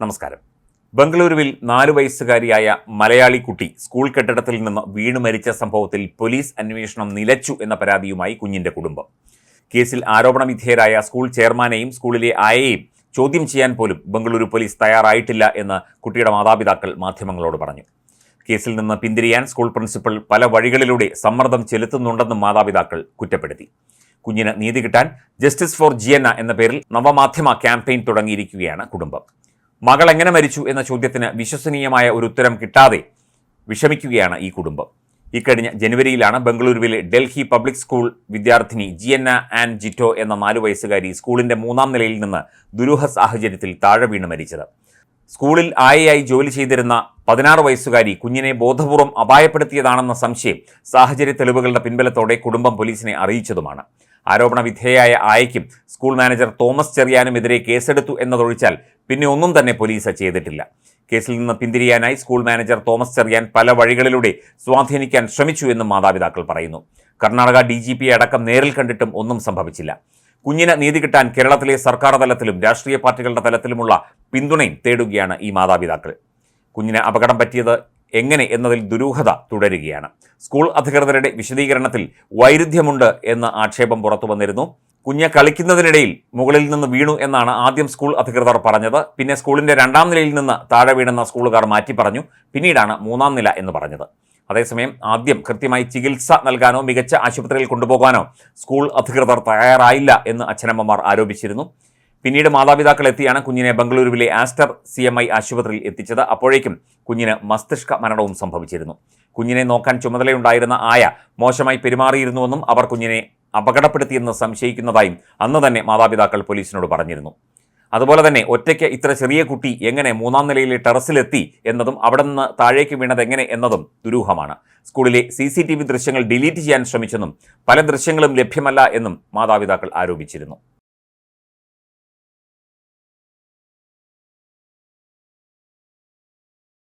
നമസ്കാരം. ബംഗളൂരുവിൽ 4 വയസ്സുകാരിയായ മലയാളി കുട്ടി സ്കൂൾ കെട്ടിടത്തിൽ നിന്ന് വീണു മരിച്ച സംഭവത്തിൽ പോലീസ് അന്വേഷണം നിലച്ചു എന്ന പരാതിയുമായി കുഞ്ഞിന്റെ കുടുംബം. കേസിൽ ആരോപണ വിധേയരായ സ്കൂൾ ചെയർമാനെയും സ്കൂളിലെ ആയയെയും ചോദ്യം ചെയ്യാൻ പോലും ബംഗളൂരു പോലീസ് തയ്യാറായിട്ടില്ല എന്ന് കുട്ടിയുടെ മാതാപിതാക്കൾ മാധ്യമങ്ങളോട് പറഞ്ഞു. കേസിൽ നിന്ന് പിന്തിരിയാൻ സ്കൂൾ പ്രിൻസിപ്പൽ പല വഴികളിലൂടെ സമ്മർദ്ദം ചെലുത്തുന്നുണ്ടെന്നും മാതാപിതാക്കൾ കുറ്റപ്പെടുത്തി. കുഞ്ഞിന് നീതി കിട്ടാൻ ജസ്റ്റിസ് ഫോർ ജിയന്ന എന്ന പേരിൽ നവമാധ്യമ ക്യാമ്പയിൻ തുടങ്ങിയിരിക്കുകയാണ് കുടുംബം. മകൾ എങ്ങനെ മരിച്ചു എന്ന ചോദ്യത്തിന് വിശ്വസനീയമായ ഒരു ഉത്തരം കിട്ടാതെ വിഷമിക്കുകയാണ് ഈ കുടുംബം. ഇക്കഴിഞ്ഞ ജനുവരിയിലാണ് ബംഗളൂരുവിലെ ഡൽഹി പബ്ലിക് സ്കൂൾ വിദ്യാർത്ഥിനി ജിയന്ന ആൻ ജിറ്റോ എന്ന 4 വയസ്സുകാരി സ്കൂളിന്റെ 3-ാം നിലയിൽ നിന്ന് ദുരൂഹ സാഹചര്യത്തിൽ താഴെ വീണ് മരിച്ചത്. സ്കൂളിൽ ആയയായി ജോലി ചെയ്തിരുന്ന 16 വയസ്സുകാരി കുഞ്ഞിനെ ബോധപൂർവം അപായപ്പെടുത്തിയതാണെന്ന സംശയം സാഹചര്യ തെളിവുകളുടെ പിൻബലത്തോടെ കുടുംബം പോലീസിനെ അറിയിച്ചതുമാണ്. ആരോപണ വിധേയയായ ആയയ്ക്കും സ്കൂൾ മാനേജർ തോമസ് ചെറിയാനുമെതിരെ കേസെടുത്തു എന്നതൊഴിച്ചാൽ പിന്നെ ഒന്നും തന്നെ പോലീസ് ചെയ്തിട്ടില്ല. കേസിൽ നിന്ന് പിന്തിരിയാനായി സ്കൂൾ മാനേജർ തോമസ് ചെറിയാൻ പല വഴികളിലൂടെ സ്വാധീനിക്കാൻ ശ്രമിച്ചു എന്നും മാതാപിതാക്കൾ പറയുന്നു. കർണാടക DGP അടക്കം നേരിൽ കണ്ടിട്ടും ഒന്നും സംഭവിച്ചില്ല. കുഞ്ഞിന് നീതി കിട്ടാൻ കേരളത്തിലെ സർക്കാർ തലത്തിലും രാഷ്ട്രീയ പാർട്ടികളുടെ തലത്തിലുമുള്ള പിന്തുണയും തേടുകയാണ് ഈ മാതാപിതാക്കൾ. കുഞ്ഞിന് അപകടം പറ്റിയത് എങ്ങനെ എന്നതിൽ ദുരൂഹത തുടരുകയാണ്. സ്കൂൾ അധികൃതരുടെ വിശദീകരണത്തിൽ വൈരുദ്ധ്യമുണ്ട് എന്ന ആക്ഷേപം പുറത്തു വന്നിരുന്നു. കുഞ്ഞ് കളിക്കുന്നതിനിടയിൽ മുകളിൽ നിന്ന് വീണു എന്നാണ് ആദ്യം സ്കൂൾ അധികൃതർ പറഞ്ഞത്. പിന്നെ സ്കൂളിന്റെ 2-ാം നിലയിൽ നിന്ന് താഴെ വീണെന്ന സ്കൂളുകാർ മാറ്റി പറഞ്ഞു. പിന്നീടാണ് 3-ാം നില എന്ന് പറഞ്ഞത്. അതേസമയം ആദ്യം കൃത്യമായി ചികിത്സ നൽകാനോ മികച്ച ആശുപത്രിയിൽ കൊണ്ടുപോകാനോ സ്കൂൾ അധികൃതർ തയ്യാറായില്ല എന്ന് അച്ഛനമ്മമാർ ആരോപിച്ചിരുന്നു. പിന്നീട് മാതാപിതാക്കൾ എത്തിയാണ് കുഞ്ഞിനെ ബംഗളൂരുവിലെ ആസ്റ്റർ CMI ആശുപത്രിയിൽ എത്തിച്ചത്. അപ്പോഴേക്കും കുഞ്ഞിന് മസ്തിഷ്ക മരണവും സംഭവിച്ചിരുന്നു. കുഞ്ഞിനെ നോക്കാൻ ചുമതലയുണ്ടായിരുന്ന ആയ മോശമായി പെരുമാറിയിരുന്നുവെന്നും അവർ കുഞ്ഞിനെ അപകടപ്പെടുത്തിയെന്ന് സംശയിക്കുന്നതായും അന്ന് തന്നെ മാതാപിതാക്കൾ പോലീസിനോട് പറഞ്ഞിരുന്നു. അതുപോലെ തന്നെ ഒറ്റയ്ക്ക് ഇത്ര ചെറിയ കുട്ടി എങ്ങനെ 3-ാം നിലയിലെ ടെറസിലെത്തി എന്നതും അവിടെ നിന്ന് താഴേക്ക് വീണത് എങ്ങനെ എന്നതും ദുരൂഹമാണ്. സ്കൂളിലെ CCTV ദൃശ്യങ്ങൾ ഡിലീറ്റ് ചെയ്യാൻ ശ്രമിച്ചെന്നും പല ദൃശ്യങ്ങളും ലഭ്യമല്ല എന്നും മാതാപിതാക്കൾ ആരോപിച്ചിരുന്നു.